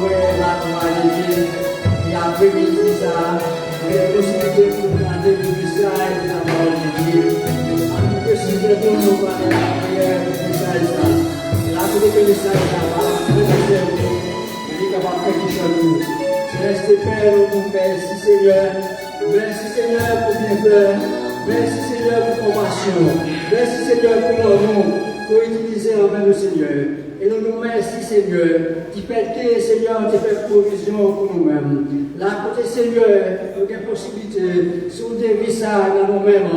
la normalité, et après-midi, ça, les possibilités pour garder le message de la parole de Dieu. À nous possibilités pour nous parler la prière du message, ça. Là, tout le message, ça va, très observé, il est capable de faire quelque chose. Restez Père, mon merci Seigneur. Merci Seigneur pour bienfait. Merci Seigneur pour compassion. Merci Seigneur pour l'amour pour utiliser envers le Seigneur. Et nous nous remercions Seigneur qui fait Seigneur qui fait provision pour nous-mêmes. Là côté Seigneur, nous avons possibilité sur des visages dans nous-mêmes.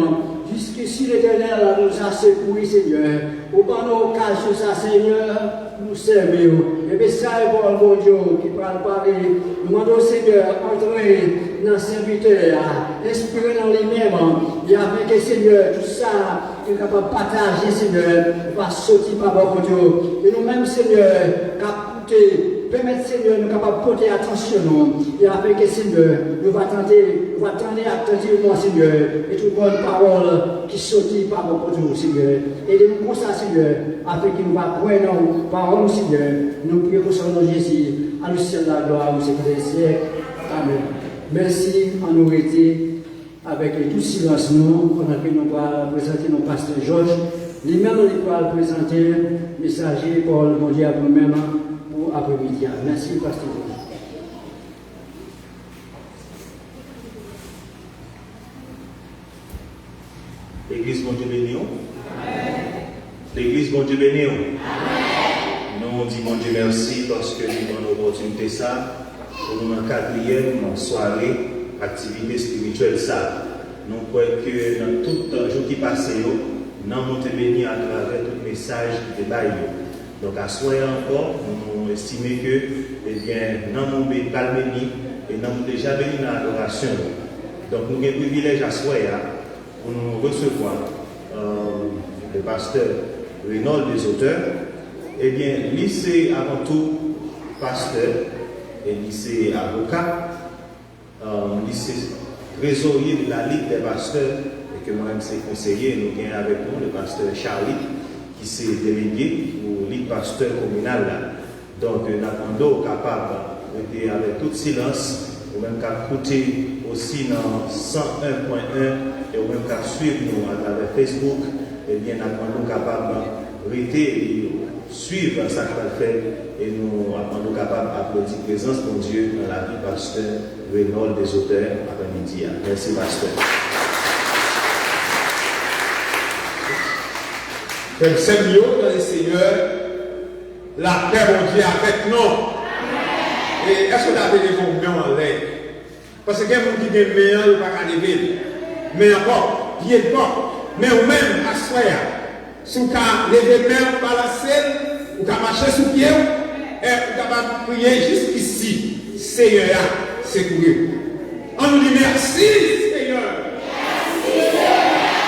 Jusqu'ici l'Éternel nous a secouru Seigneur. Au bas nos caches ça Seigneur, nous servir. Et bien ça est pour le bon Dieu qui parle parler. Nous demandons Seigneur, entrer dans le serviteur, inspirer dans les mêmes. Et avec le Seigneur, tout ça, qui est capable de partager Seigneur, va sortir par bon Dieu. Et nous-mêmes Seigneur, capter, permettre Seigneur, nous capables de porter attention. Et avec le Seigneur, nous allons attendre attentivement Seigneur. Et toute bonne parole qui sortit par bon Dieu Seigneur. Et de nous comme ça Seigneur, afin qu'il nous va prendre nos paroles Seigneur. Nous prions pour son nom Jésus. À nous ciel la gloire, nous sécurité des siècles. Amen. Merci à nous arrêter avec tout silence nous, pendant que nous allons présenter nos pasteurs Georges. Lui-même, il va présenter messager Paul Mondial pour nous-mêmes pour après-midi. Merci, pasteur Georges. L'église, bon Dieu béni. L'église, bon Dieu béni. Nous disons bon Dieu merci parce que nous avons l'opportunité ça pour nous en quatrième soirée activité spirituelle ça. Nous croyons que dans tout le jour qui passe, nous avons été bénis à travers tout le message qui est là. Donc à soi encore, nous estimons que eh bien, nous avons béni et nous avons déjà béni dans l'adoration. Donc nous avons un privilège à soi pour nous recevoir le pasteur Reynold des auteurs. Eh bien, lycée avant tout pasteur et lycée avocat, lycée trésorier de la Ligue des pasteurs, et que moi-même c'est conseiller, nous avons avec nous le pasteur Charlie, qui s'est délégué pour Ligue pasteur communal. Donc, nous avons capable d'être avec tout silence, ou même qu'à écouter aussi dans 101.1, et ou même qu'à suivre nous à travers Facebook, et bien, nous avons capable de suivre ça qu'on fait et nous sommes capables d'applaudir la présence de Dieu dans la vie pasteur Reynold des auteurs après-midi. Merci pasteur. Comme c'est mieux dans le Seigneur, la paix mon Dieu avec nous. Et est-ce que vous avez des mouvements en l'air? Parce que quelqu'un qui dit meilleur, il ne va pas arriver. Mais encore, pied de porte, mais au même à soi. Si vous avez levé main par la scène, vous avez marché sous pied, et vous avez prié jusqu'ici. Seigneur, c'est pour vous. On nous dit merci, Seigneur.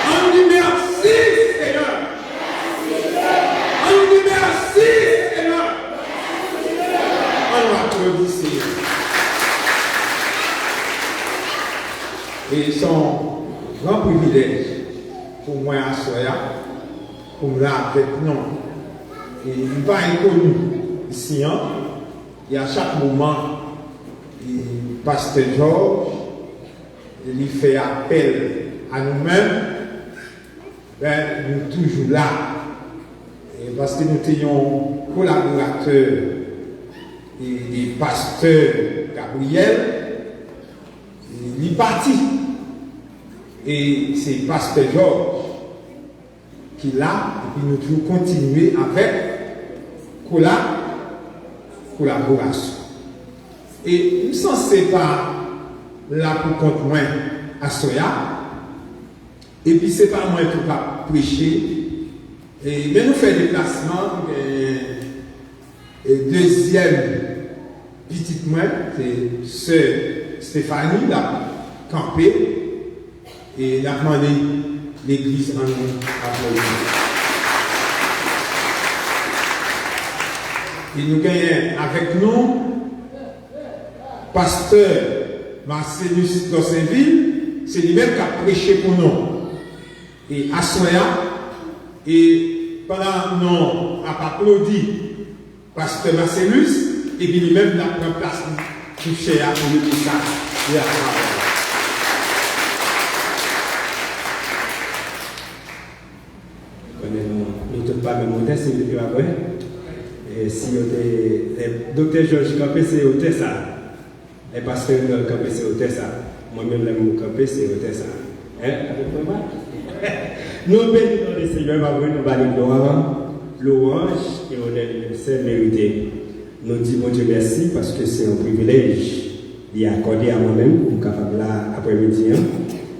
On nous dit merci, Seigneur. On nous dit merci, Seigneur. On nous applaudit, Seigneur. Et son grand privilège pour moi à Soya, pour me là avec nous. Et il n'est pas inconnu ici. Hein? Et à chaque moment, le pasteur Georges, il fait appel à nous-mêmes. Ben, nous sommes toujours là. Et parce que nous sommes collaborateurs et pasteur Gabriel, il est parti. Et c'est pasteur Georges qui est là, et puis nous devons continuer avec collaboration. Et nous ne sommes pas là pour compte moi à Soya, et puis c'est pas moi qui va prêcher, mais nous faisons des placements, et deuxième petite moi, c'est sœur Stéphanie, là, campée, et elle a demandé l'église en nous applaudir. Et nous gagnons avec nous pasteur Marcellus Dossenville, c'est lui-même qui a prêché pour nous. Et à Soya, et pendant nous avons applaudi pasteur Marcellus, et puis lui-même n'a pas place pour cher pour le message. Nous ne sommes pas de modeste, c'est après. Et si le docteur Georges Campé, c'est au ça. Et parce que le Campé, c'est au ça. Moi-même, le Campé, c'est au ça. Nous bénissons le Seigneur, nous allons gloire, louange et honneur de mérité. Nous disons bon Dieu merci parce que c'est un privilège d'y accorder à moi-même pour capable là après-midi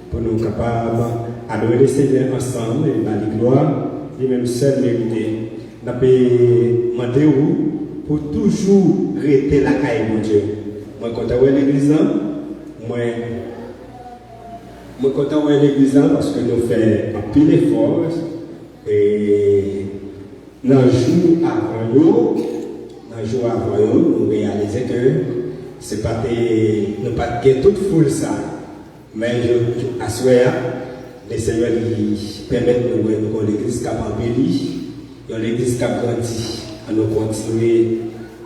pour nous capables adorer le Seigneur ensemble et la gloire et même seul mérité. Nous avons demandé pour toujours rester la caille mon Dieu. Moi quand on l'église moi content de l'église parce que nous faisons un pile d'efforts et dans le jour avant nous réalisons que c'est pas nous pas toute foule ça mais je assuère les seigneurs permettent nous l'église qui a embelli l'église qui a grandi à nous continuer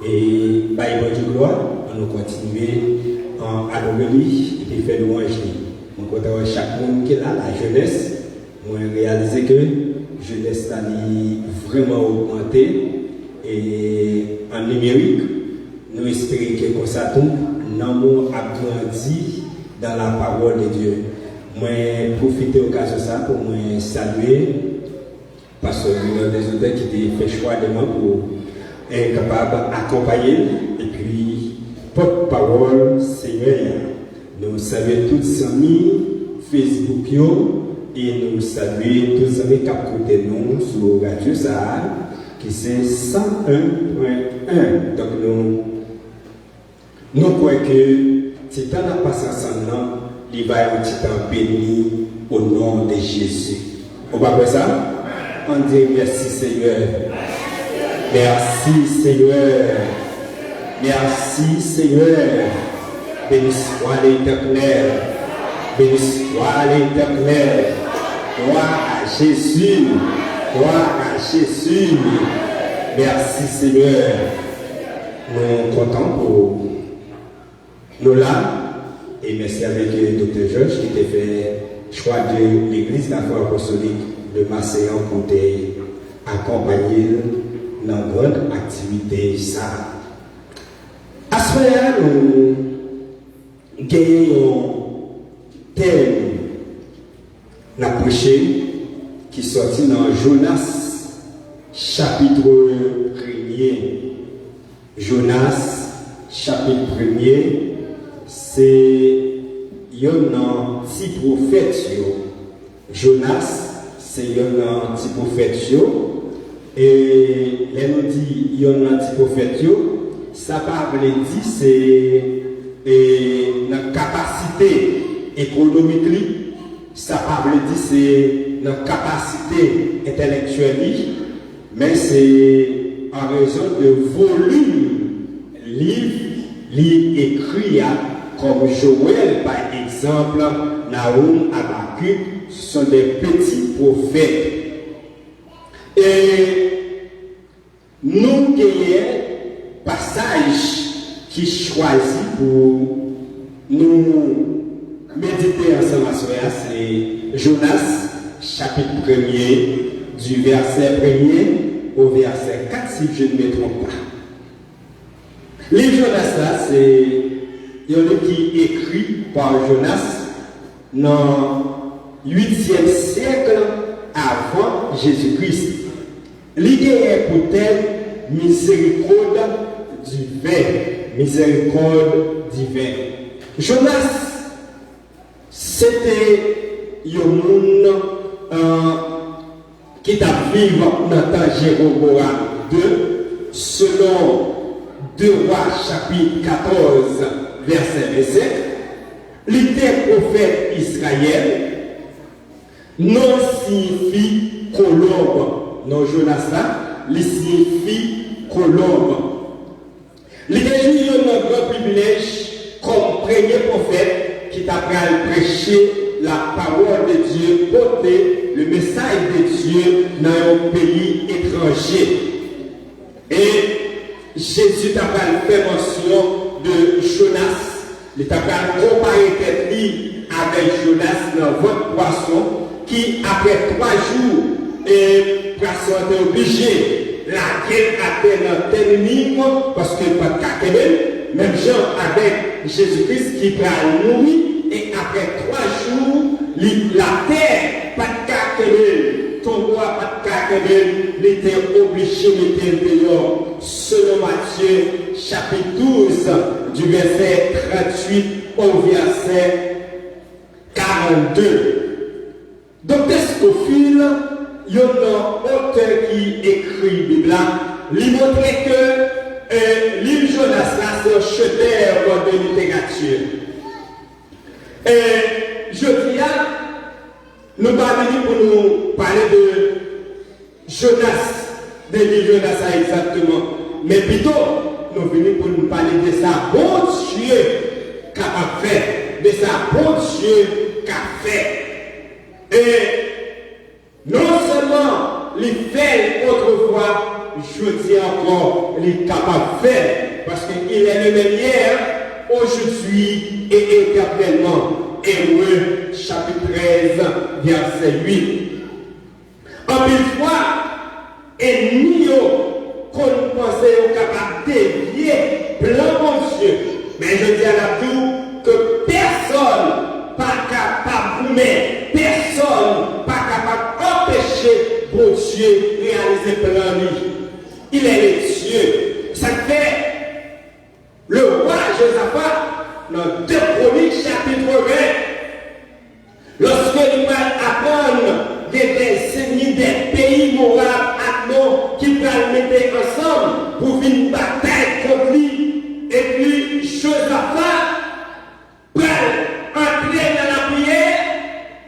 et par du gloire à nous continuer à adorer et puis faire louange. Chaque monde qui est là, la jeunesse, moi réalisé que la jeunesse a vraiment augmenté et en numérique, nous espérons que comme ça tout, l'amour a grandi dans la parole de Dieu. Moi profiter de l'occasion de ça pour moi saluer parce que nous avons des auteurs qui ont fait choix de moi pour être capable d'accompagner et puis porte-parole Seigneur. Nous saluons tous les amis Facebook et nous saluons tous les amis qui ont écouté nous sur Radio Sahara qui c'est 101.1. Donc nous croyons que si tu as passé ensemble, il va y avoir un temps béni au nom de Jésus. On va faire ça? On dit merci Seigneur. Merci Seigneur. Merci Seigneur. Béni soit l'Éternel. Béni soit l'Éternel. Gloire à Jésus. Gloire à Jésus. Merci Seigneur. Nous sommes contents pour nous là. Et merci avec le docteur Georges qui a fait choix de l'église de la foi apostolique de Macéon pour accompagner dans la grande activité ça. À ce moment-là, nous gagnons un thème la prêché qui sortit dans Jonas chapitre 1er. Jonas chapitre 1er, c'est un petit prophète. Jonas, c'est un petit prophète. Et elle nous dit un petit prophète. Ça parle dit c'est la capacité économique, ça parle dit c'est la capacité intellectuelle, mais c'est en raison de volume livre écrit comme Joël par exemple, Nahum, Habakkuk, ce sont des petits prophètes. Et nous gagnons passage qui choisit pour nous méditer ensemble, c'est Jonas, chapitre 1er, du verset 1er au verset 4, si je ne me trompe pas. Les Jonas là, c'est un qui écrit par Jonas dans le 8e siècle avant Jésus-Christ. L'idée est pour tel miséricorde divin. Miséricorde divin. Jonas, c'était un monde qui t'a vécu dans le temps Jéroboam 2, selon 2 Rois chapitre 14, verset 27. L'idée prophète Israël non signifie colombe. Non, Jonas là, il signifie colombe. L'idée est un grand privilège comme premier prophète qui t'a prêché la parole de Dieu, porter le message de Dieu dans un pays étranger. Et Jésus t'a fait mention de Jonas. Il t'a comparé tête avec Jonas dans votre poisson qui, après 3 jours, et poisson était obligé la guerre à terre dans tel énigme parce que pas de cacabelle. Même genre avec Jésus-Christ qui va nourrir et après 3 jours, la terre, pas de cacabelle, ton roi, pas de cacabelle, il était obligé de mettre dehors. Selon Matthieu, chapitre 12, du verset 38 au verset 42. Docteur Scofield, il y a un auteur qui écrit la Bible, il montrait que l'île Jonas, c'est un chef-d'œuvre de littérature. Et je dis, nous ne sommes pas venus pour nous parler de Jonas, de l'île Jonas exactement, mais plutôt nous sommes venus pour nous parler de ça, bon Dieu qu'a fait, de ça, bon Dieu qu'a fait. Et non seulement les fait autrefois, je dis encore, il est capable de faire, parce qu'il est le même hier, aujourd'hui et éternellement. Hébreux chapitre 13, verset 8. En une fois, et nous qu'on pensait au capable de dévier plein mon Dieu. Mais je dis à la tout que personne pas capable de mettre, personne pas capable d'empêcher mon Dieu de réaliser plein lui. Il est le Dieu. Ça fait le roi Josaphat dans 2 Chroniques chapitre 20. Lorsque nous allons apprendre des ennemis des pays moraux à nous qui vont mettre ensemble pour une bataille contre lui. Et puis Josaphat va entrer dans la prière.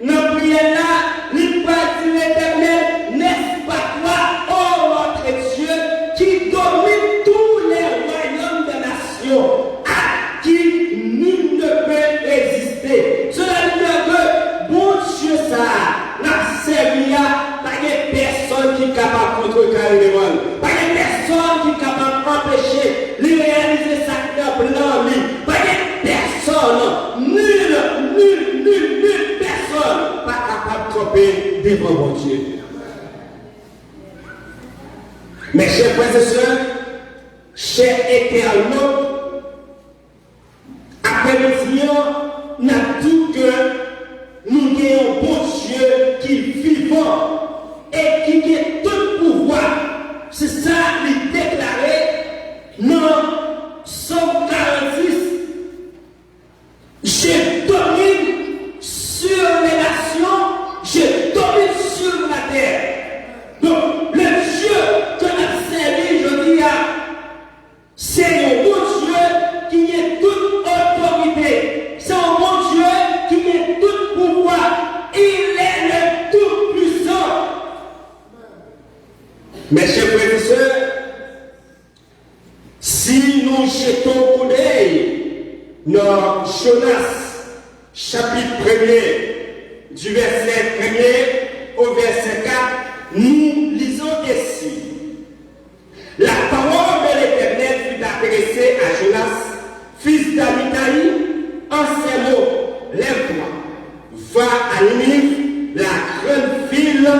Dans la prière là, il va dire l'Éternel, n'est-ce pas toi, ô notre Dieu, qui domine tous les royaumes des nations, à qui nul ne peut résister. Cela veut dire que bon Dieu ça, la servia, pas de personne qui est capable de contrecarrer les rois, pas de personne qui est capable d'empêcher de réaliser ça dans blanc, pas de personne, nulle personne pas capable de tromper devant mon Dieu. Mes chers frères et sœurs, chers éternels, après le Seigneur, nous avons dit que nous avons un bon Dieu qui est vivant et qui a tout pouvoir. C'est ça qu'il déclaré dans Somme 46. Je domine sur les nations, je domine sur la terre. Donc, le Dieu que nous avons servi, je dis, c'est un bon Dieu qui est toute autorité. C'est un bon Dieu qui est tout pouvoir. Il est le tout-puissant. Mes chers frères et sœurs, si nous jetons coup d'œil dans Jonas, chapitre 1er, du verset 1er au verset 4, nous lisons ici. La parole de l'Éternel fut adressée à Jonas, fils d'Amittai, en ces mots, lève-toi, va à Ninive, la grande ville,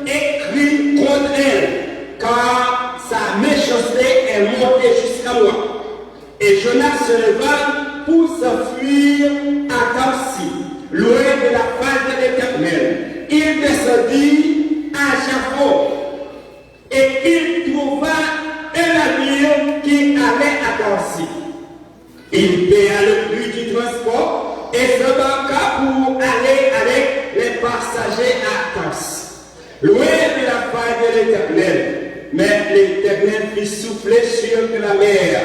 et crie contre elle, car sa méchanceté est montée jusqu'à moi. Et Jonas se leva pour s'enfuir à Tarsis, loin de la face de l'Éternel. Il descendit à Jaffo, et il trouva un navire qui allait à Tarsis. Il paya le prix du transport et s'embarqua pour aller avec les passagers à Tarsis, loin de la face de l'Éternel. Mais l'Éternel fit souffler sur la mer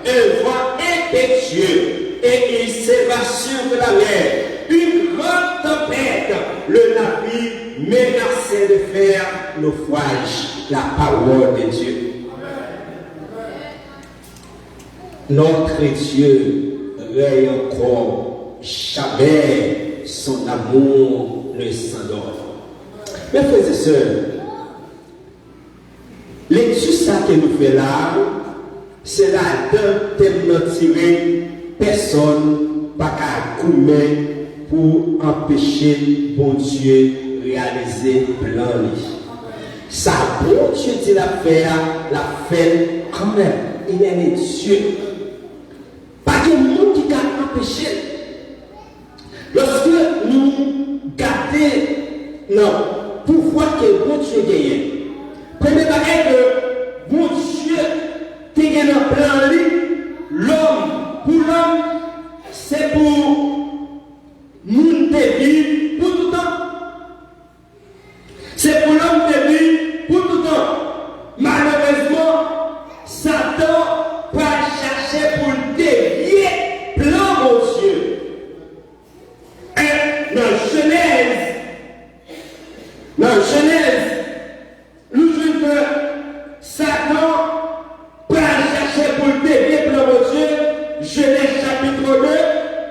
un vent impétueux et il s'éva sur la mer. Une grande tempête, le navire menaçait de faire naufrage. La parole de Dieu. Notre Dieu veille encore, jamais son amour ne s'endort. Mes frères et sœurs, l'étude ça que nous faisons là, c'est là-dedans que tiré personne pas qu'à coumer pour empêcher bon Dieu réaliser plan. Ça, bon Dieu dit la fait quand même. Il est Dieu. Pas de monde qui a empêché. Lorsque nous gardons le pouvoir que bon Dieu gagne, premier bagage que bon Dieu gagne un plan, pour l'homme, c'est pour nous vivre pour tout le temps. C'est pour l'homme de vivre pour tout le temps. Malheureusement, Satan va chercher pour dévier plan mon Dieu. Et dans Genèse, nous disons que Satan va chercher pour dévier plan mon Dieu. Genèse chapitre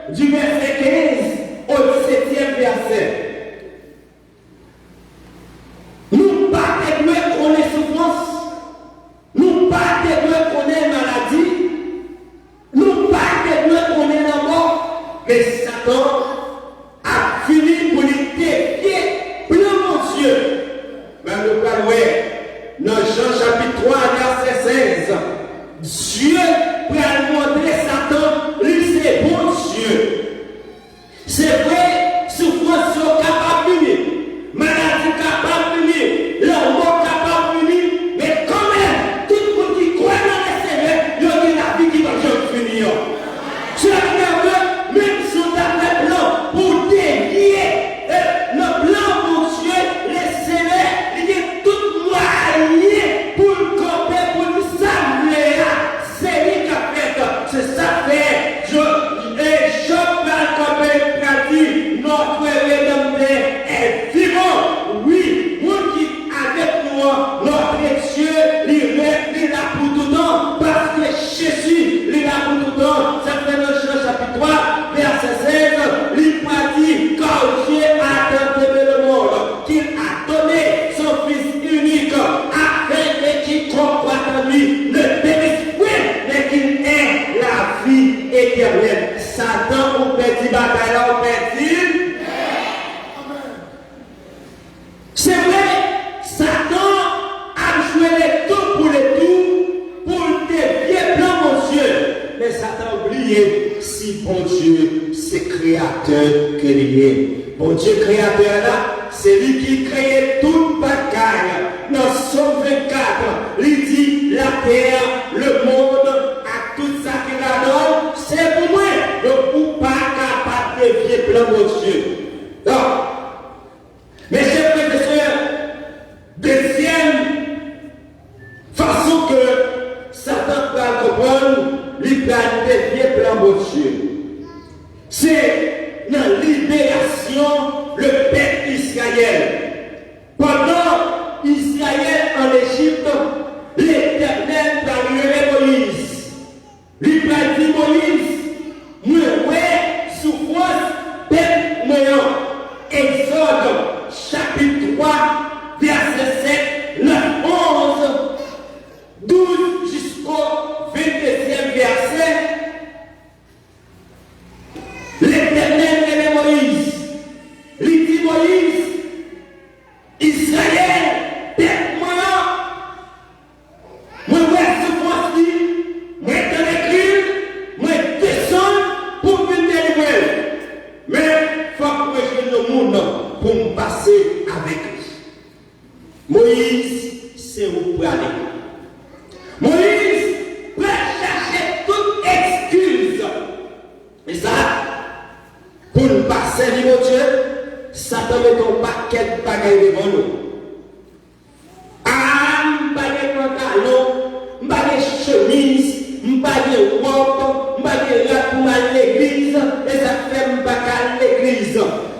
2, du verset 15 au 17e verset. Nous pas qu'on ait souffrance, nous pas qu'on ait maladie, nous pas qu'on ait la mort, mais Satan a fini pour lui défier plein mon Dieu. Mais nous parlons dans Jean chapitre 3, verset 16. Dieu va montrer Satan, lui c'est bon Dieu. C'est vrai, souffrance capable de venir, maladie capable de venir, la mort capable de venir, mais quand même, tout le monde qui croit dans le Seigneur, il y a la vie qui va jamais finir. C'est que même si on a fait plan pour dévier le plan pour Dieu, le Seigneur, il y a tout moyen pour le camper, pour le saluer. C'est lui qui a fait, c'est ça fait. Notre Rédempteur est vivant. Oui, vous qui avec nous, notre Dieu, il est là pour tout le temps. Parce que Jésus, il est là pour tout le temps. Ça fait dans Jean chapitre 3, verset 16. Il m'a dit, quand Dieu a tant aimé le monde, qu'il a donné son Fils unique, afin que qui croit en lui ne périsse point, mais qu'il ait la vie éternelle. Satan, on perdit bataille, on perdit. C'est vrai, Satan a joué les tout pour dévier plan mon Dieu. Mais Satan a oublié si bon Dieu, c'est créateur qu'il est. Bon Dieu créateur là, c'est lui qui crée toute bagaille. Dans Somme 24, il dit la terre, le monde, à tout ça qu'il a donné, c'est pour moi. Donc, pour pas capable de dévier plan mon Dieu. Donc, mes chers frères et sœurs, deuxième façon que Satan va comprendre, il va dévier plan mon Dieu. C'est la libération le peuple Israël. Pendant Israël en Égypte, l'Éternel va lui Moïse. Lui va dire Moïse, moi, souffrance, peuple moyen. Exode chapitre 3, verset 7, 9, 11, 12 jusqu'au 22e verset. L'Éternel aimait Moïse. Il dit Moïse, Israël, peuple moyen, moi, souffrance, moi, dans l'écrire, moi, descendre pour venir délivrer. Mais il faut que je le monde pour me passer avec lui. Moïse, c'est où pour aller. Moïse va chercher toute excuse. Et ça, pour nous passer avec mon Dieu, Satan met un paquet de bagailles devant nous. Ah, je ne pas de pantalon, je ne pas de chemise, je ne pas de robe, je ne pas de rap pour aller à l'église, et ça fait je ne pas à l'église.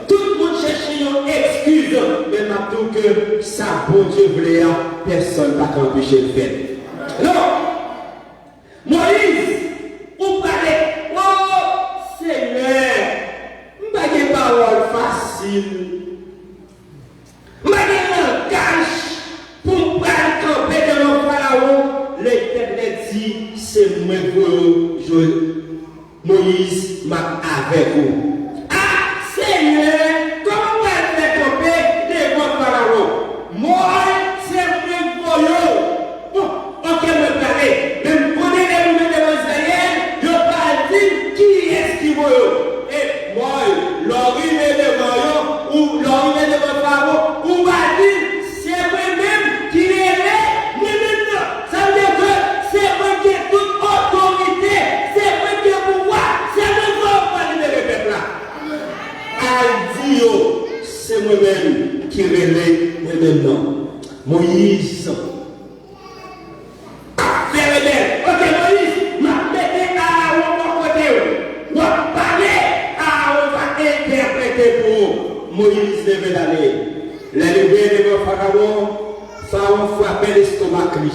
Tout le monde cherche une excuse, mais maintenant que ça, bon Dieu voulait, personne ne va t'empêcher de faire. Non! Moïse, on parlait, oh Seigneur, je ne pas de parole facile. Je ne pas de langage pour pas camper dans le pharaon. L'Éternel dit, c'est Moïse m'a avec vous. Ah, Seigneur, comment elle fait tomber devant Pharaon? Moi, c'est mon voyou. Bon, ok, me parler. Même pour les mouvements de Israël, je parle dire qui est-ce qui voyou. Et moi, l'orine est devant eux, ou l'orine est devant Pharaon, ou va dire, c'est moi-même qui est là. Ça veut dire que c'est moi qui ai toute autorité, c'est moi qui ai pouvoir, c'est moi qui vais libérer le peuple là. Adio, c'est moi-même qui relève moi-même non. Moïse. Fais rebelle. Ok, Moïse, m'a mettez Aaron mon côté. Ou parler, Aaron va interpréter pour Moïse devait aller. Les lever devant Pharaon, Pharaon frappait l'estomac lui.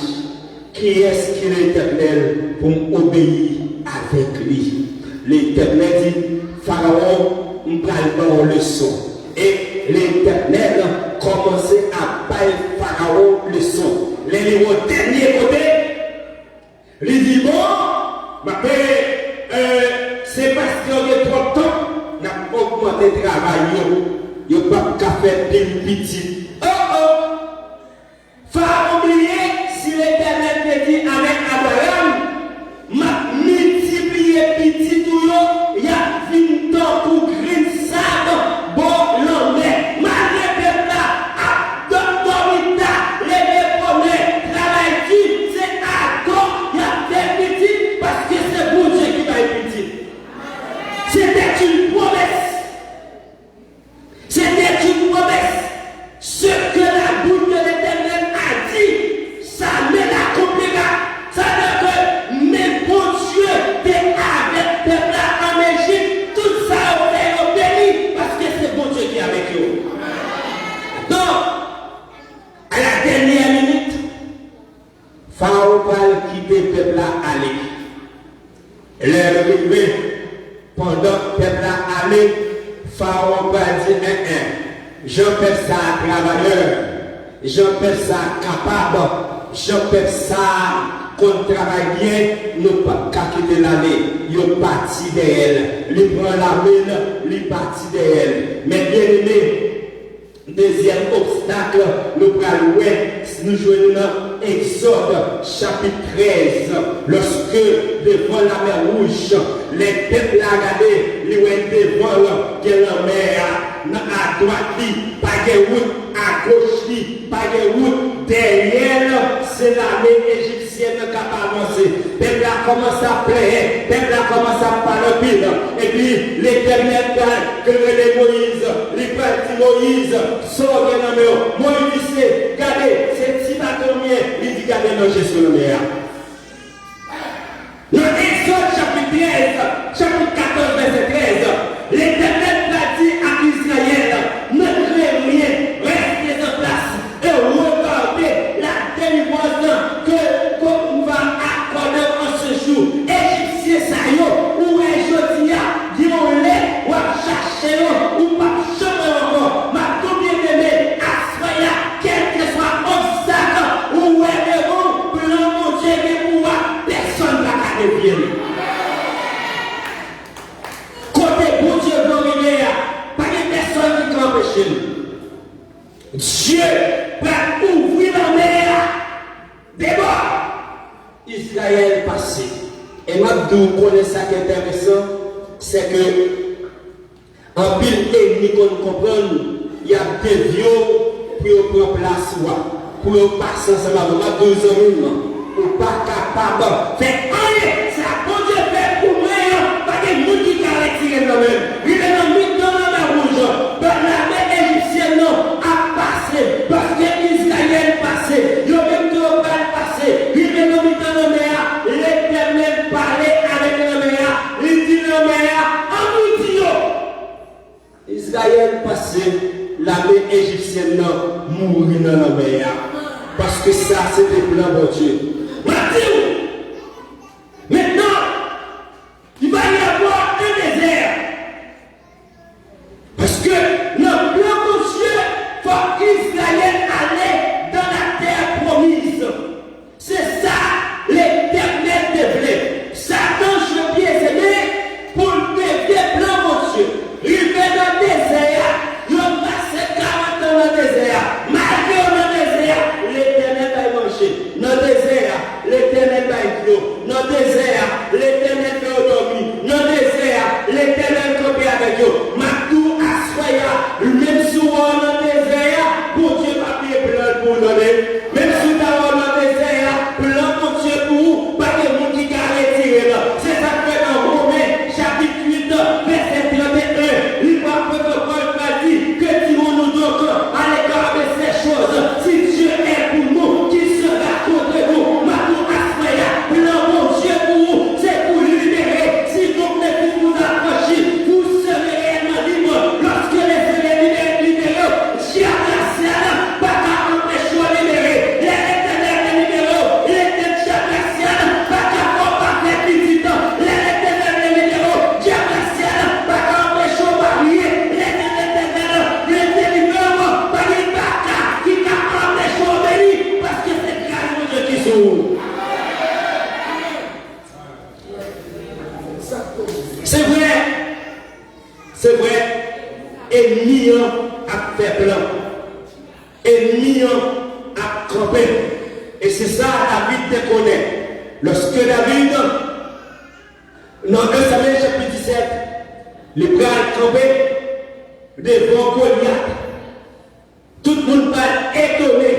Qui est-ce qui est l'Éternel pour obéir avec lui? L'Éternel dit, Pharaon, on parle dans le son. Et l'Éternel commençait à bailler Pharaon le son. Les au dernier côté, il dit, bon, Sébastien, il y a trop de temps, on a augmenté le travail, il n'y a pas de faire des petits. Pharaon oublié, si l'Éternel te dit avec Abraham, m'a multiplié petit tout, il y a 20 ans pour green sable, bon l'homme, malgré peuple là, doctorita, les promesses, travail qui, c'est à temps, il y a des petits, parce que c'est bon Dieu qui va être petit. C'était une promesse. C'était une promesse. Ce que la bouche de l'Éternel a dit, ça ne l'accomplira. Ça veut dire que mes bons Dieu, t'es avec peuple en Égypte, tout ça on fait béni parce que c'est bon Dieu qui est avec eux. Donc, à la dernière minute, Pharaon va quitter le peuple aller. L'heure arrivée, pendant que le peuple allé, Pharaon va dire je fais ça travailleur, je fais ça capable, je fais ça qu'on travaille bien, nous pas quitter l'année, nous parti d'elle, nous prend la mine, nous parti d'elle. Mais bien aimé, deuxième obstacle, nous prenons nous jouons dans Exode chapitre 13, lorsque devant la mer rouge, les peuples à regarder, ils sont devant la mer, à droite, pas de route, à gauche, pas de route, derrière, c'est l'armée égyptienne qui a avancé. Le peuple a commencé à pleurer, le peuple a commencé à parler pile. Et puis l'Éternel que les Moïse, les partis Moïse, sort de la mer. Moïse dit, regardez, c'est petit bateau mien, il dit, regardez, non, j'ai sur le mer. Dans Exode chapitre 13, chapitre 14, verset 13, l'Éternel a dit à Israël, ne craignez rien, restez en place et regardez la délivrance que qu'on va accorder en ce jour. Égyptiens, ça y est, où est Jodia, dis-on-les, ou à chercher, ou pas chemin encore, ma tout bien aimé, assoya, quel que soit obstacle, où est le bon, plan mon Dieu, et pouvoir, personne ne va devenir. Côté bon Dieu, glorieux, pas de personne qui peut empêcher. Dieu va ouvrir la mer. D'abord, Israël passé. Et moi, vous connaissez ça qui est intéressant, c'est que en pile ennemi qu'on comprend, il y a des vieux pour prendre place, pour passer ensemble avec 2 hommes, ou pas capable de faire rien. C'est à bon Dieu fait pour moi, pas de monde qui a retiré dans même. Il est dans la mer rouge, dans la mer égyptienne, non, à passer, parce que Israël passé, il y a même deux balles passées, il est dans la mer, l'Éternel parlait avec la mer, il dit la mer, en nous dit, Israël passé, la mer égyptienne, non, mourir dans la mer, parce que ça, c'était plein de Dieu. Maintenant, il va y avoir un désert. Parce que le plan de Dieu, il faut qu'Israël allait dans la terre promise. C'est ça, l'Éternel développe. avec eux. Dans le désert, l'Éternel fait dormir. Dans le désert, l'Éternel campe avec eux. Matou Assoya, même si on est dans le désert, pour Dieu pas payer plan pour nous donner. Même si on est dans le désert, plan pour Dieu pour vous, pas de monde qui a retiré. C'est ça que dans Romains, chapitre 8, verset 31, il va protocole va dire que dirons-nous donc à l'égard de ces choses. Si Dieu est pour nous, qui sera contre nous? Matou Assoya, plan pour Dieu pour vous, c'est pour libérer. Si donc les filles vous approchez, vous serez réellement libre. Lorsque les serez libérés, diable ancien, pas qu'à empêcher de libérer. Les éternels libéraux, les diable ancien, pas qu'à combattre les petits temps. Les éternels libéraux, diable ancien, pas qu'à empêcher de marier. Les éternels, les libéraux, pas qu'à qui qu'à empêcher de bénir, parce que c'est grâce à Dieu qui s'ouvre. C'est vrai, ennemi a fait plan, ennemi a campé, et c'est ça David te connaît. Lorsque David, dans 1 Samuel chapitre 17, les bras campé devant Goliath, tout le monde va étonné,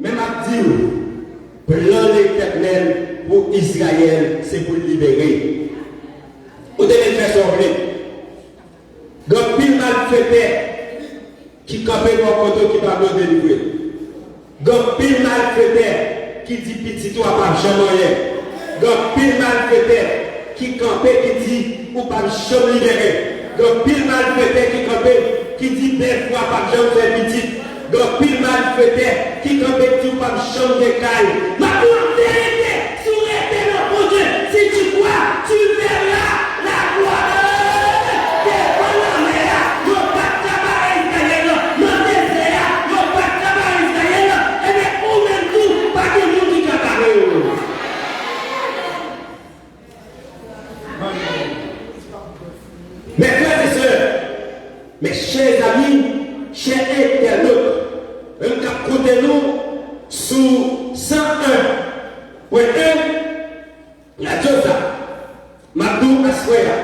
même à dire, plan l'Éternel pour Israël, c'est pour le libérer. Vous devez faire sortir. Donc, pile malfaiteur qui campait dans le côté qui va nous délivrer. Donc, pile malfaiteur qui dit petit toi pas jamais. Donc, pile malfaiteur qui campait qui dit ou pas jamais libérer. Donc, pile malfaiteur qui campait qui dit belle fois pas jamais faire petit. Donc, pile malfaiteur qui campait qui dit pas jamais décaille. Ma vérité, si vous êtes dans mon Dieu, si tu crois, tu verras la gloire. Mes frères et sœurs, mes chers amis, chers internautes, un cap côté nous sous 101.1 la Josa, Madou Aswea,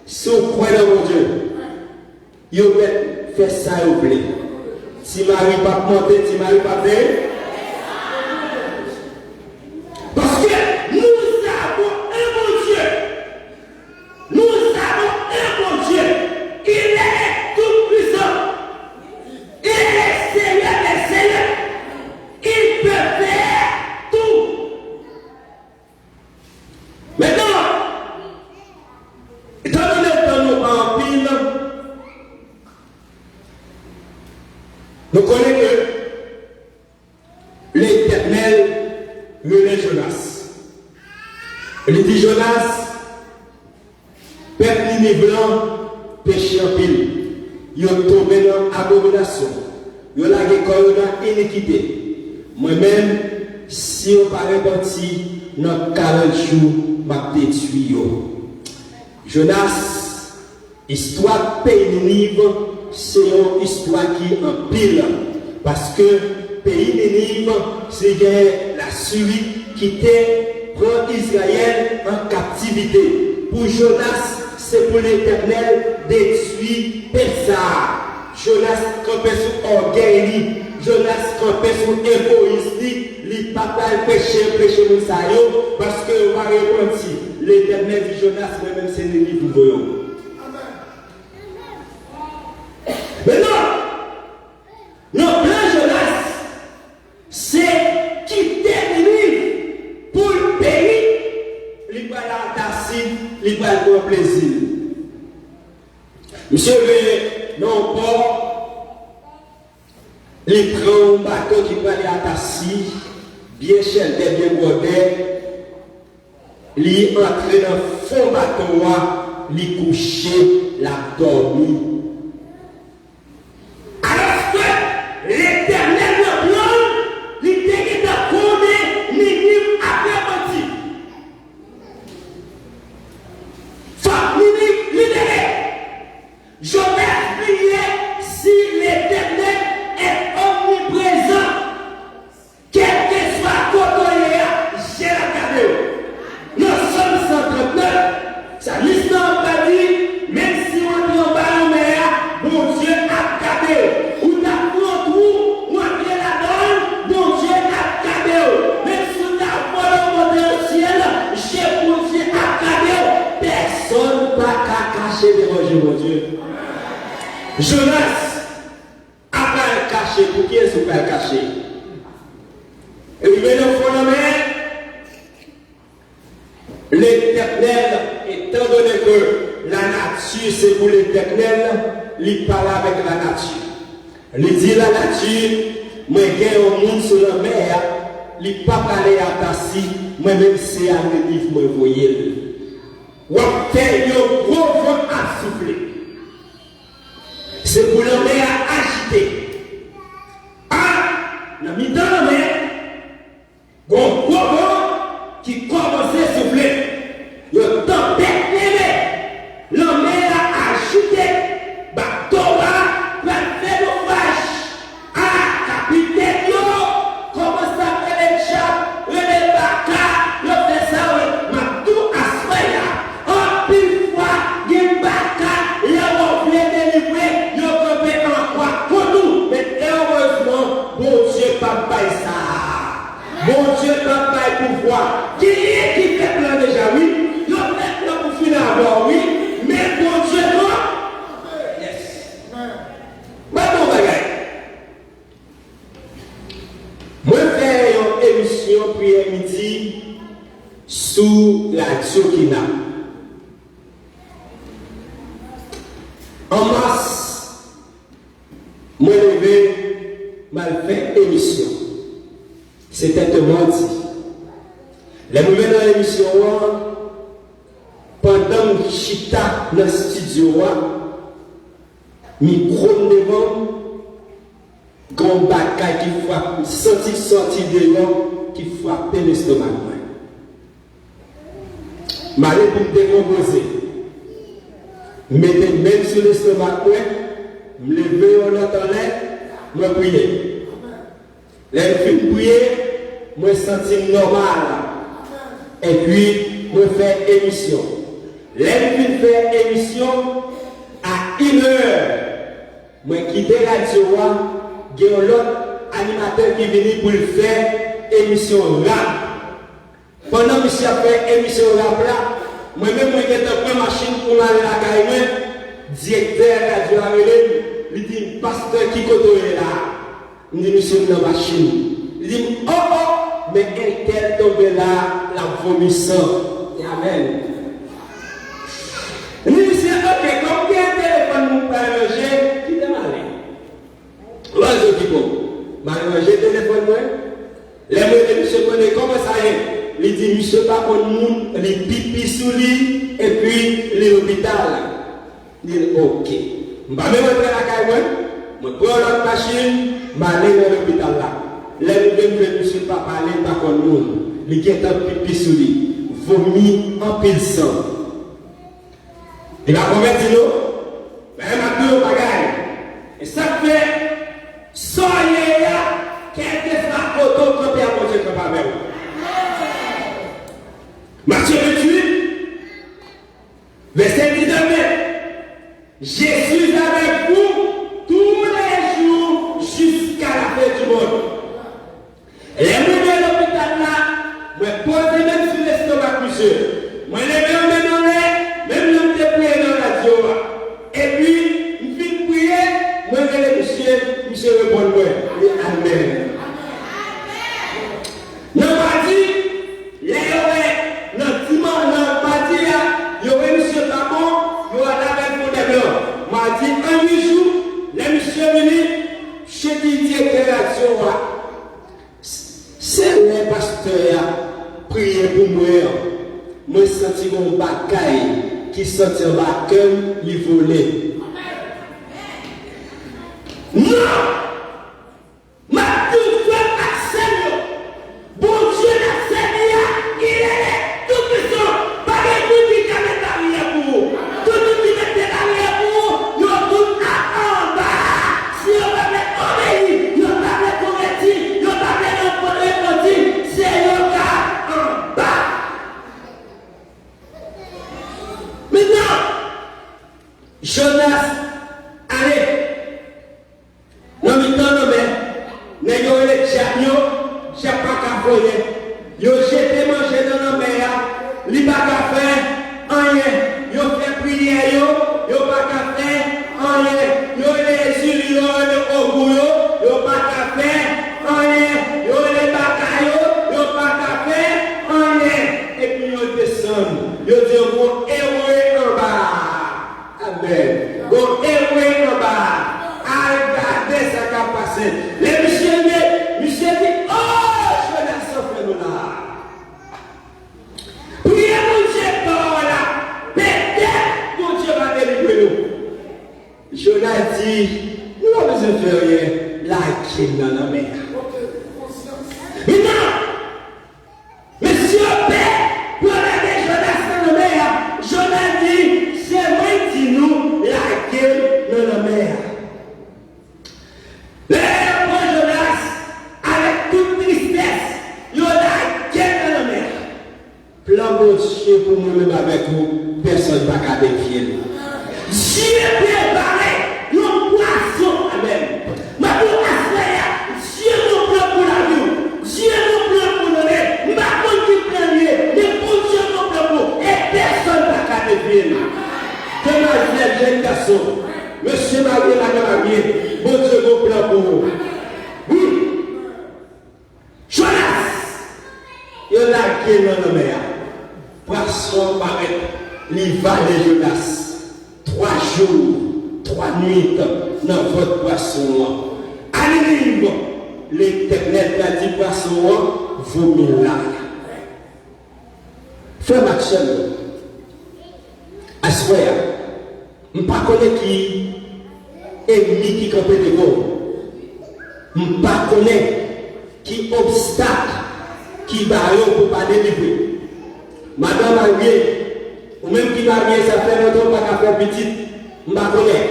si vous croyez dans mon Dieu, vous faites ça, vous plaît. Si Marie pas monter, si Marie pas faire. Parce que nous avons un bon Dieu. Nous avons un bon Dieu. Il est tout puissant. Il est Seigneur des Seigneurs. Il peut faire tout. Maintenant, étant donné que nous en pile, nous connaissons que l'Éternel relève Jonas. Il dit Jonas, peuple ni blanc, péché en pile. Ils ont tombé dans l'abomination. Ils ont lagué dans l'iniquité. Moi-même, si on pas réparti dans 40 jours, je vais détruire. Jonas, histoire pays Ninive, c'est une histoire qui est en pile. Parce que pays Ninive, c'est la Syrie qui prend Israël en captivité. Pour Jonas, c'est pour l'Éternel détruire Pessah. Jonas campait sur orgueil, Jonas campait sur égoïsme, il papa péché Moussaïo, parce que on va répondre l'Éternel dit Jonas, moi-même c'est l'ennemi pour vous. Maintenant, notre plan Jonas, c'est quitter l'ennemi pour le pays, il va l'entasser, il va le prendre plaisir. Monsieur non pas, il prend un bateau qui va aller à Tassi, bien chelté, bien brodé, il entre dans le fond bateau, il couche, la dormi. Alors que l'Éternel le plan, il était dans le Ninive après menti. Faut Ninive libéré. Jonas priait si l'Éternel est omniprésent, quel que soit côté, j'ai regardé. Bonjour, mon Dieu. Jonas a pas le caché. Pour qui est-ce pas le caché? Et il met le fond de la mer. L'Éternel, étant donné que la nature c'est pour l'Éternel, il parle avec la nature. Il dit la nature, moi j'ai un monde sur la mer, il ne pas parler à Tassi, moi-même c'est à l'église, moi voyez. Ou fait un gros vent à souffler. C'est pour la mer agiter. Ah, la mi dans la mer, un gros vent qui commence à souffler. Le tempête levée, la mer a agité, bateau a fait l'orage. Ah, capitaine, comment ça fait les chats, les bacas, le fait ça, ma tout à soya. En pile fois, les bacas, les reflets délivrés, ils ont campé en quoi, pour nous. Mais heureusement, bon Dieu, papa, ça. Bon Dieu, papa, pouvoir. Qui est qui fait plein déjà, oui? Ils ont fait plein pour finir avant, oui. Mais bon Dieu, non. Yes. Bah, bon, bagaille. Moi, je fais une émission prière midi sous la Tchokina. En mars, moi, levé, mal fait émission. C'était un mardi. Les nouvelles dans l'émission, pendant que chita dans le studio, micro devant, grand bagaille qui frappe, sorti de là, qui frappe l'estomac. Malé pour me décomposer. Mettez même sur l'estomac, me lever en l'air, me prier. Les filles prier, me sentir normal. Et puis, me faire émission. Les filles faire émission à 1h. Moi quitter la radio, il y a l'autre animateur qui vient pour faire émission rap. Pendant que je fais émission rap là, moi-même, je suis en machine pour aller à la caille, directeur de la radio, il dit, pasteur qui est là. Il dit, monsieur, dans la machine. Il dit, oh oh, mais un tel tombé là, la vomissant. Amen. Il dit, ok, comme il y a un téléphone pour manger, qui t'a malé? L'oiseau qui peut. Manger téléphone, moi. Les mots de monsieur connaît comment ça est. Il dit, monsieur, pas pour nous, il pipi sous lui, et puis l'hôpital. Il dit, ok. Je vais même rentrer à la caille, je prends l'autre machine, je vais aller dans l'hôpital là. Là, je vais monsieur pas parler, pas comme nous. Il y a un pipi sous lui, vomi en pile sang. Il a converti nous, mais il m'a dit au bagaille. Et ça fait, soyez là, quelques fois photo quand il y a mangé comme pas même. Matthieu 28, verset 19. Je suis avec vous tous les jours jusqu'à la fin du monde. Et les mouvements de l'hôpital là, je pose même sur l'estomac, monsieur. Je les mets dans l'air, même l'homme de prier dans la radio. Et puis, je finis de prier, je dis, monsieur répond-moi. Amen. Non, pas dit, il y a un dimanche, non, pas dit, il y aurait monsieur Babon, il y aura la même pour des blancs. M'a dit, un jour, les monsieur venus, je dis, directeur d'action, c'est le pasteur prier pour moi. Moi, senti mon bagaille qui sortit en bas, il volait. Non! Ma tout fait accès, bon Dieu n'a Seigneur, il est tout puissant. Pas de tout qui a mis l'arrière pour vous. Tout qui met l'arrière pour vous, nous tout en bas. Si on va mettre obéi, nous va mettre converti, nous va mettre répondre, c'est le cas en bas. Maintenant, Jonas, allez. Non, mais non, mais, les gens, les chats, j'ai pas qu'à voler. Ils ont jeté manger dans la mer, ils n'ont pas qu'à faire rien. Ils ont fait prier, ils n'ont pas Yo dis bon héros en bas. Amen. Bon héros en bas. Regardez ça qui a passé. Les monsieur dit, oh, je l'ai sauvé nous là. Priez mon Dieu par là. Peut-être mon Dieu va délivrer nous. Jonas dit, nous avons besoin de faire rien. La qui dans la mer. Maintenant, monsieur Père, pour aller Jonas dans la mer, Jonas dit, c'est moi qui nous la gueule dans la mer. L'air pour Jonas, avec toute tristesse, il y a la gueule dans la mer. Plan bon Dieu pour moi-même avec vous, personne ne va garder pied. Dieu préparé, le poisson, amen. Ma pour Dieu nous plan pour la vie, Dieu nous plan pour nous donner, ma pour qui premier, mais pour Dieu nous plan pour, et personne ne va garder pied. Demain, jeune garçon, monsieur marié, madame mariée, bon Dieu nous plan pour vous. Oui. Jonas, il y a la gueule dans la mer. Poisson paraît, il va de Jonas. 3 jours, 3 nuits dans votre poisson. Allez, l'Éternel a dit poisson, vomit là. Frère Maxime, à ce moment, je ne sais pas qui ennemi qui campait de vous. Je ne sais pas qui obstacle qui barre pour ne pas délivrer. Madame Arié, ou même qui va bien, ça fait longtemps pas faire petit, je ne connais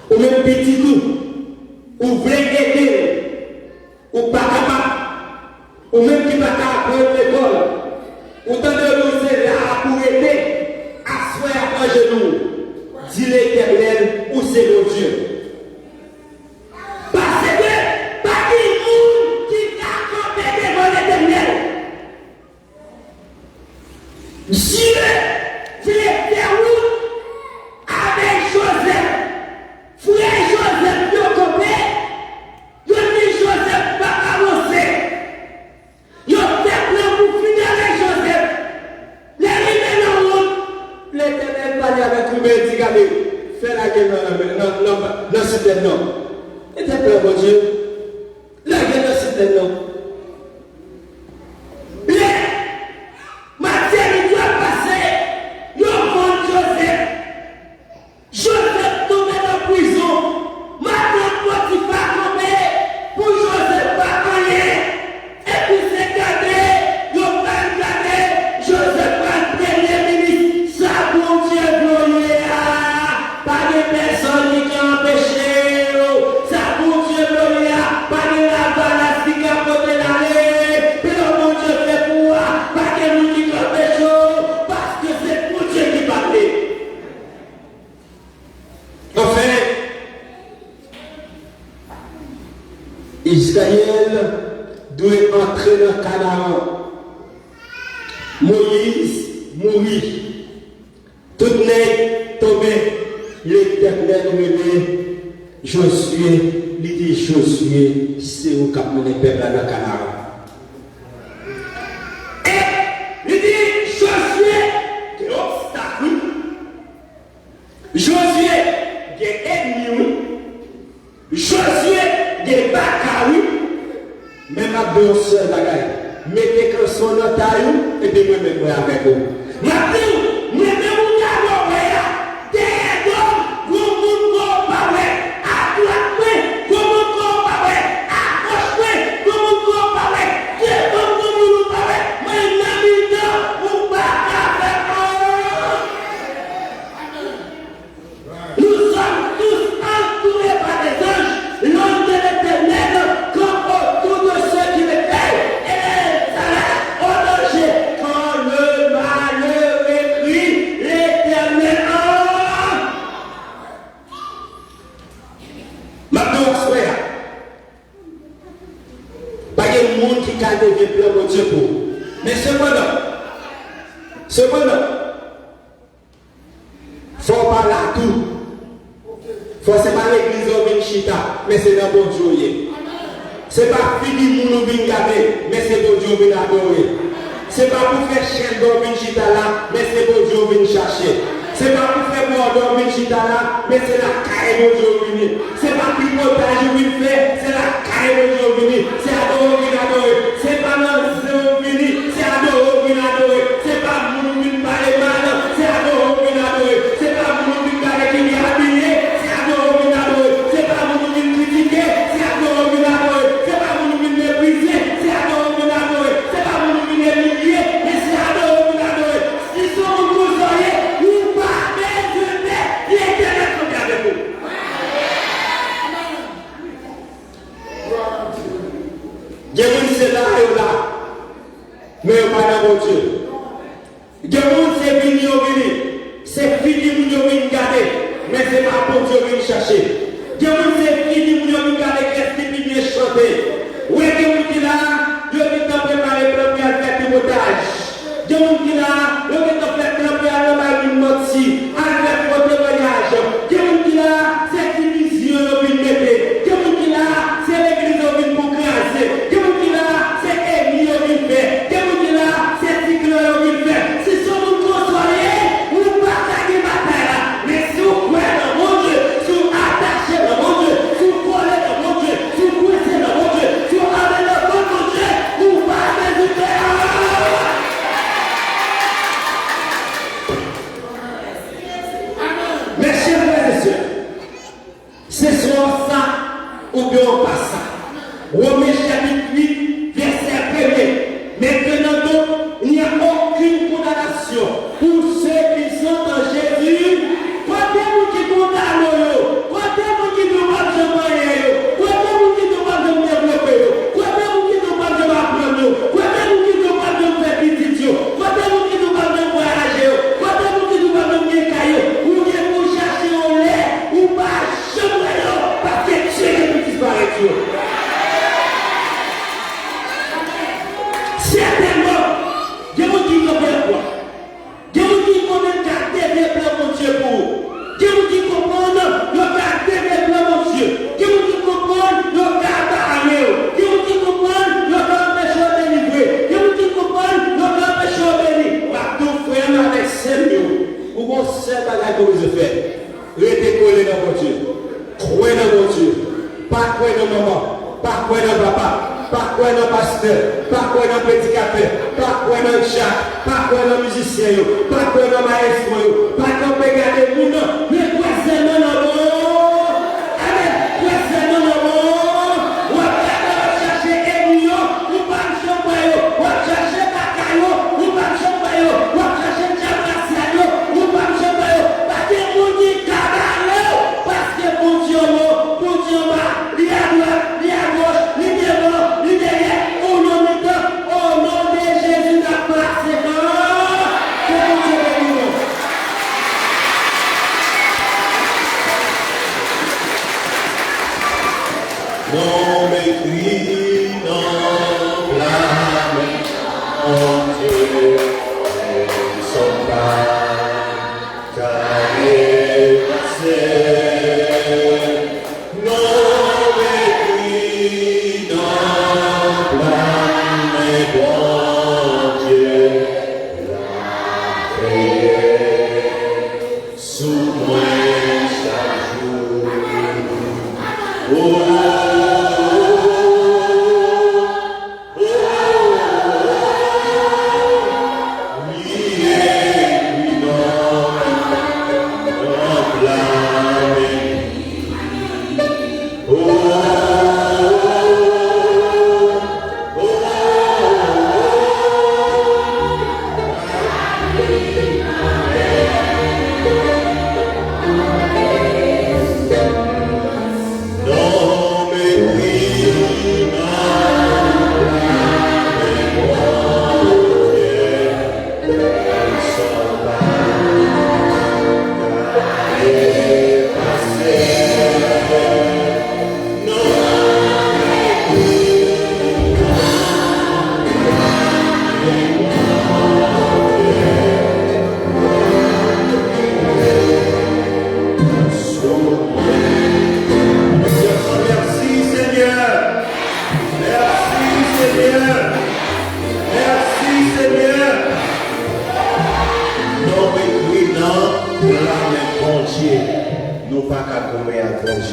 pas. Ou même petit tout, ou voulez aider, ou pas capable, ou même qui va apprendre l'école, ou tant de nous c'est là pour aider, asseoir à genoux, dit l'Éternel, ou c'est mon Dieu. Parce que, pas de monde qui a campé devant l'Éternel. Dieu voulait faire route avec Joseph. Frère Joseph, il compris. Il dit Joseph pas avancer. Il fait plein pour finir avec Joseph. Les rives dans la route. L'Éternel parlait avec lui, il dit regardez, fais la guerre dans ce citerne. Il était plein, mon Dieu. La guerre dans ce citerne. Joseph tombé dans la prison. Madame Potiphar tombé pour Joseph pas connaître. Et puis c'est gardé, il va garder Joseph pas premier ministre. Ça bon Dieu gloire. Pas de personne qui a empêché. Ça bon Dieu gloire. Pas de la balance qui a porté l'année. Mais le bon Dieu fait pour moi. Pas de nous qui empêche. Parce que c'est pour Dieu qui parle. Enfin, Israël doit entrer dans le Canaan. Moïse mourit. Tout n'est tombé. L'Éternel remet Josué. Il dit Josué, c'est où qu'a mené le peuple dans le Canaan. Et il dit Josué, quel obstacle. Josué, des ennemis, Josué, des batailles, même à deux seuls bagailles. Mettez que son notaire et puis moi même avec vous. Maintenant, moi même vous avez des hommes, vous ne pas à droite, vous ne pas à gauche, vous ne pas des hommes, vous ne pas mais maintenant, vous ne pas nous sommes tous entourés par des anges, l'homme de l'Éternel, comme autour de ceux qui le payent, et ça au danger. Quand le malheur écrit, l'Éternel maintenant, frère, pas de monde qui a des plans de Dieu pour. Mais cependant, faut parler à tout. Faut c'est pas l'église au Vinchita, mais c'est dans bon Dieu. C'est pas fini mon vin garder, mais c'est bon Dieu vin adorer. c'est pas pour faire chaîne d'or chita là, mais c'est pour Dieu venir chercher. C'est pas pour faire boire d'or chita là, mais c'est la caille de Dieu venir. C'est pas pour montage qu'il fait, c'est la caille de Dieu venir. C'est adorer qu'il adore. C'est pas dans venir, c'est adorer qu'il adore. C'est pas pour nous parler mal, c'est adorer qu'il adore. C'est pas pour nous parler qu'il est habillé, c'est adorer qu'il adore. C'est pas pour nous critiquer, c'est adorer qu'il adore. C'est pas pour nous mépriser, c'est adorer qu'il adore. C'est pas pour nous humilier, mais c'est adorer qu'il adore. Ils sont vous soyez, ou pas, mais je vais, il est bien avec vous. Dieu c'est là et là, mais pas dans mon Dieu. Dieu c'est fini, c'est fini, vous devez garder, mais c'est pas pour Dieu venir chercher. Dieu c'est fini, vous devez garder, qu'est-ce qui vient chanter. Oui, Dieu dit là, Dieu dit qu'on prépare le premier à faire du montage. Dieu dit là, Dieu dit qu'on fait le premier à faire une note si, à faire votre voyage. Dieu dit là, c'est une vision de l'unité. Dieu dit là, c'est l'église de pour classer. Dieu dit là, c'est Élie de fait. Dieu dit là, c'est Tigre de fait. Si nous consolés, ou pas gagner bataille là, mais si vous croyez dans mon Dieu, si vous attachez dans mon Dieu, si vous collez dans mon Dieu, si vous couessez dans mon Dieu, si vous avez dans mon Dieu, vous pas résulter. Mes chers frères et sœurs, c'est soit ça ou bien pas ça. Romains chapitre 8, verset 1er. Maintenant donc, il n'y a aucune condamnation pour ceux qui sont en Jésus. Côté-vous qui condamne, côté-vous qui ne va pas se côté-vous qui ne va pas se développer, côté-vous qui ne va pas se apprendre, côté-vous qui ne va pas se faire petit, côté-vous qui ne va pas se voyager, côté-vous qui ne va pas se cailler, ou bien vous cherchez au lait, ou pas chemin, parce que Dieu ne disparaît. Certainement, Dieu vous dit qu'on fait quoi? Dieu vous dit qu'on a gardé les plans mon Dieu pour vous. Dieu vous dit qu'on prend le garder les plans mon Dieu. Dieu vous dit qu'on prend le garde à rien. Dieu vous dit qu'on prend le garde péché délivré. Dieu vous dit qu'on prend le garde péché béni. Partout frère avec Seigneur, ou mon seul bagage que vous faites. Restez collés dans mon Dieu. Croyez dans mon Dieu. Pas croyez dans maman. Pas croyez dans papa. Pas quoi dans pasteur, pas quoi dans prédicateur, pas quoi dans chat, pas quoi dans musicien, pas quoi dans maestro, pas qu'on peut garder nous non, mais quoi c'est non non non, amen, quoi c'est non non non, on va chercher Emilio, ou pas Chambayo, on va chercher Bakayo, ou pas Chambayo, on va chercher Diabraciano, ou pas Chambayo, parce que vous dites Kabalo, parce que pour Dieu va, il y a droite, il y a gauche, il y a devant. Au nom de Jésus, la place est là.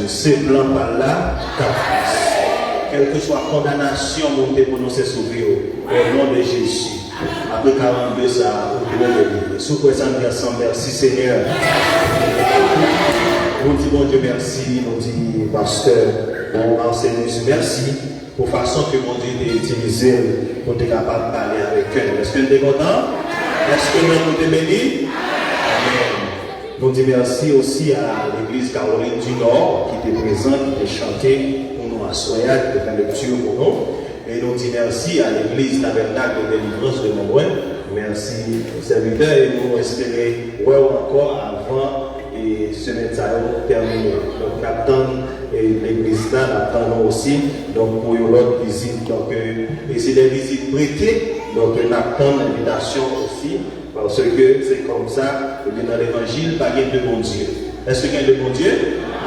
Dieu, c'est blanc par là, quelle que soit la condamnation montée pour nous sauver, au nom de Jésus. Après 42 ça, vous pouvez le livrer. Sous quoi ça nous ensemble, merci Seigneur. Nous disons bon Dieu merci, nous disons pasteur, bon Marcel, merci pour la façon que mon Dieu a utilisé pour être capable de parler avec eux. Est-ce que nous sommes contents? Est-ce que nous sommes bénis? Amen. Nous disons merci aussi à l'église Caroline du Nord qui était présente, qui a chanté pour nous à Soya, qui a fait lecture pour nous. Et nous disons merci à l'église Tabernacle de délivrance de Montbouin. Merci aux serviteurs et nous espérons encore avant et ce médecin terminé. Donc, nous attendons l'église là, nous attendons aussi donc, pour une autre visite. Donc, et c'est des visites prêtées, donc nous attendons l'invitation aussi, parce que c'est comme ça, et bien dans l'évangile, pas de bon Dieu. Est-ce qu'il y a de bon Dieu?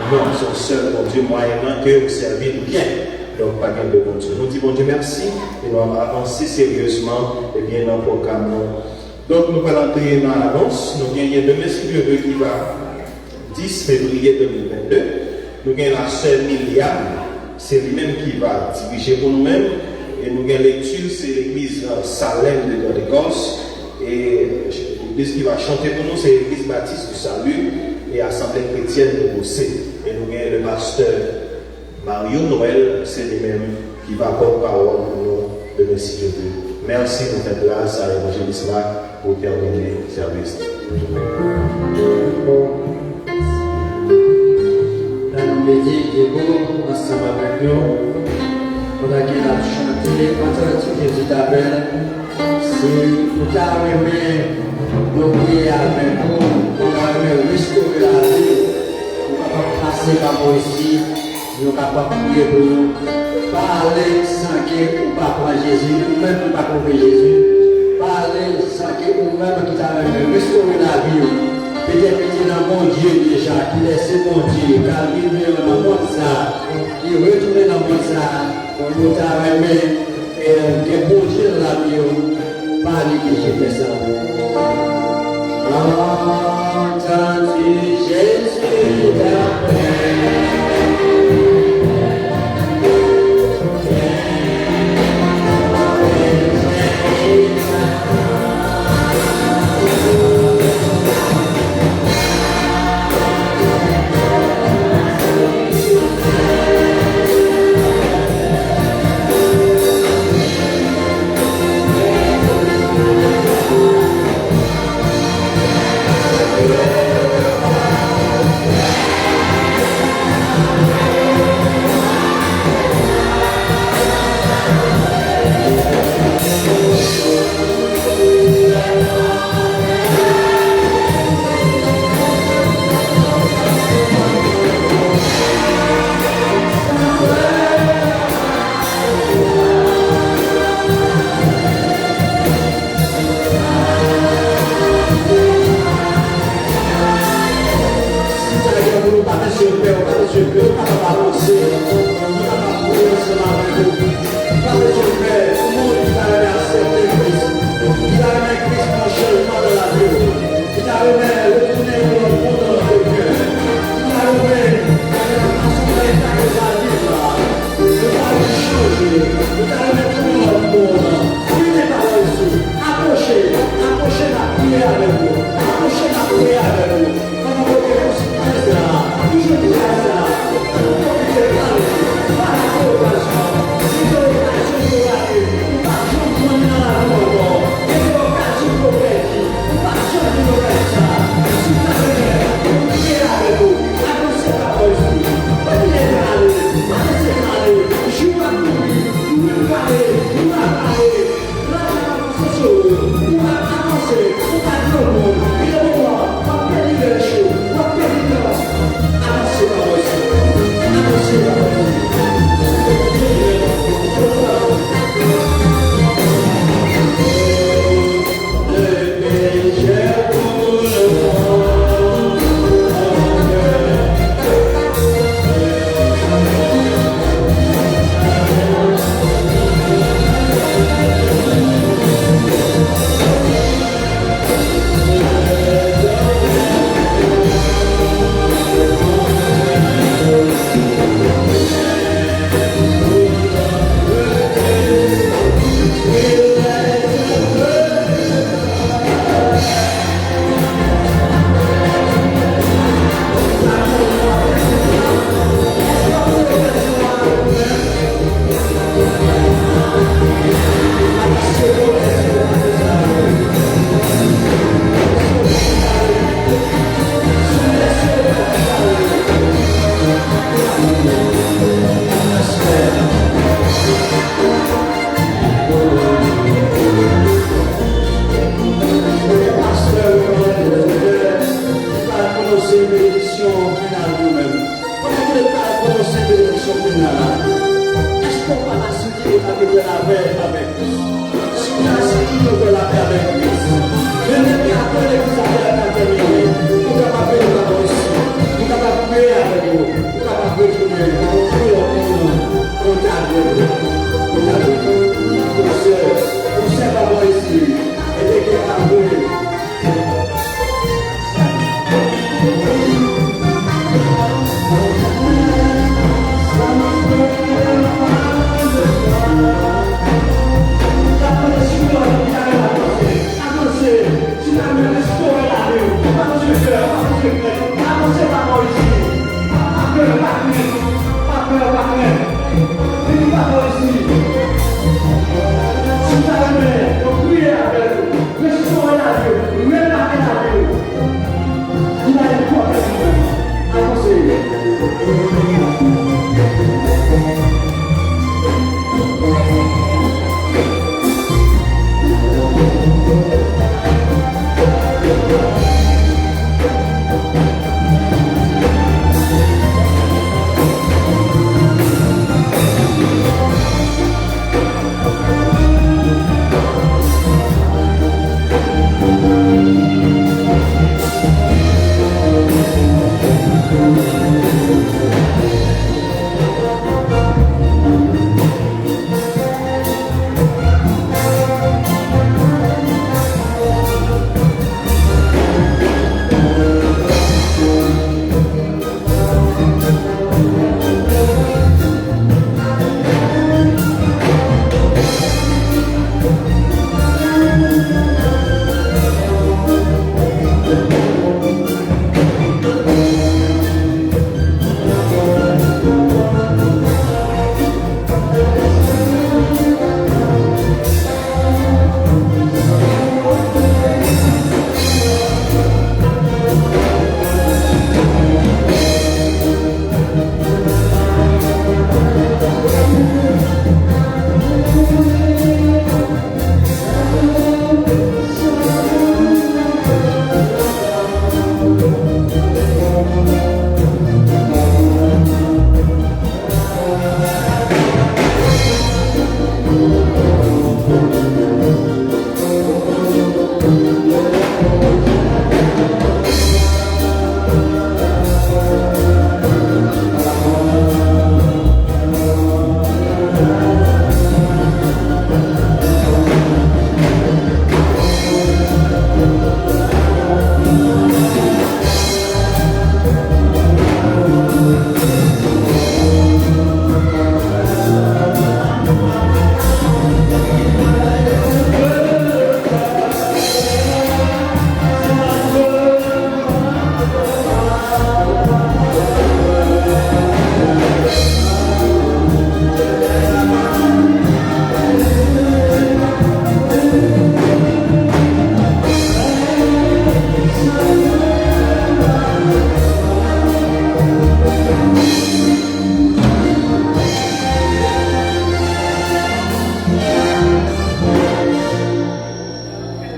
Non, son seul bon Dieu, moyennement que vous servez bien. Donc, pas de bon Dieu. Nous disons bon Dieu merci et nous allons avancer sérieusement et bien dans le programme. Donc, nous allons entrer dans l'annonce. Nous avons demain, si Dieu veut, qui va 10 février 2022. Nous avons la sœur Myriam, c'est lui-même qui va diriger pour nous-mêmes. Et nous avons lecture, c'est l'église Salem de Grande-Écosse. Et l'église qui va chanter pour nous, c'est l'église Baptiste du Salut et Assemblée chrétienne de Bossé. Et nous avons le pasteur Mario Noël, c'est lui-même qui va porte-parole pour nous de merci Dieu. Merci de faire grâce à l'évangéliste là pour terminer le service. Nous méditons ensemble avec nous. Pendant qu'il a chanté, quand Jésus t'appelle, si vous avez nous prier avec nous, vous avez restaurer la vie, vous pouvez passer par moi ici. Nous sommes capables de prier pour nous. Parler sans que nous ne pas Jésus, nous-mêmes ne pas trouver Jésus. Parler sans que nous-mêmes qui t'avons restauré la vie. Peut-être que c'est dans mon Dieu déjà, qui laisse mon Dieu, car il vient dans le monde ça, qui retourne dans le monde ça, nous t'avons que bon Dieu dans la vie, parler que j'ai fait ça. Entendu Jésus t'appelle.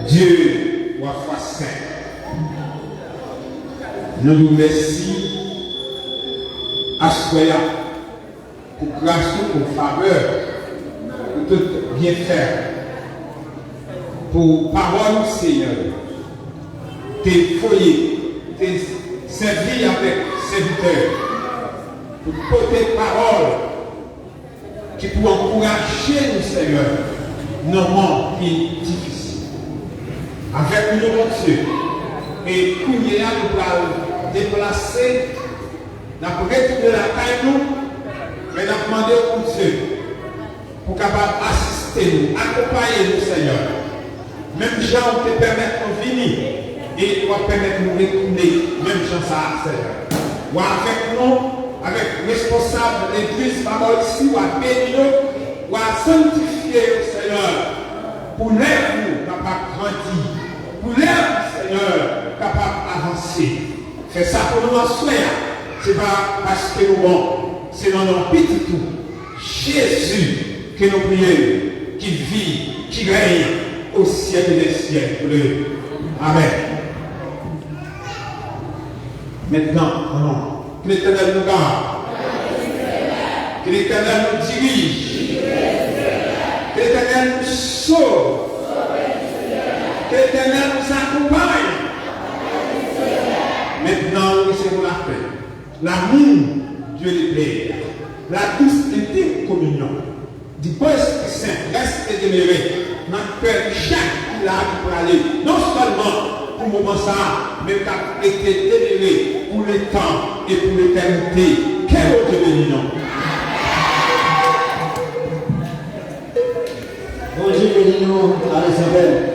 Dieu, wa foi saint, nous nous remercions à Soya pour grâce, pour faveur, pour tout bien faire, pour parole, Seigneur, tes foyers, tes servir avec serviteurs, pour porter parole qui pour encourager nous, Seigneur, nos moments qui sont difficiles. Avec nous, mon Dieu, et Kounia nous va déplacer, nous allons retourner la taille nous, mais nous allons demander au Dieu pour capable assister nous, accompagner nous, Seigneur. Même gens te permettent de venir et va permettre de nous retourner, même gens ça, Seigneur. Ou avec nous, avec responsable de l'église, parole ici, ou à bénir nous, ou à sanctifier, Seigneur, pour l'être nous capable de grandir, pour l'être, Seigneur, capable d'avancer. Fais ça pour nous en soin. Ce n'est pas parce que nous bon, c'est dans nos petits tout. Jésus que nous prions, qui vit, qui règne au siècle des siècles. Amen. Maintenant, que l'Éternel nous garde, que l'Éternel nous dirige, que l'Éternel nous sauve, que l'Éternel nous accompagne. Maintenant, nous recevons la paix, l'amour, Dieu le Père, la douce et intime communion du bon Esprit Saint reste et demeuré dans le cœur de chaque qui a pour aller, non seulement pour le moment ça, mais qui a été demeuré pour le temps et pour l'éternité. Quel autre béni non? Bon Dieu bénis nous à l'Isabelle.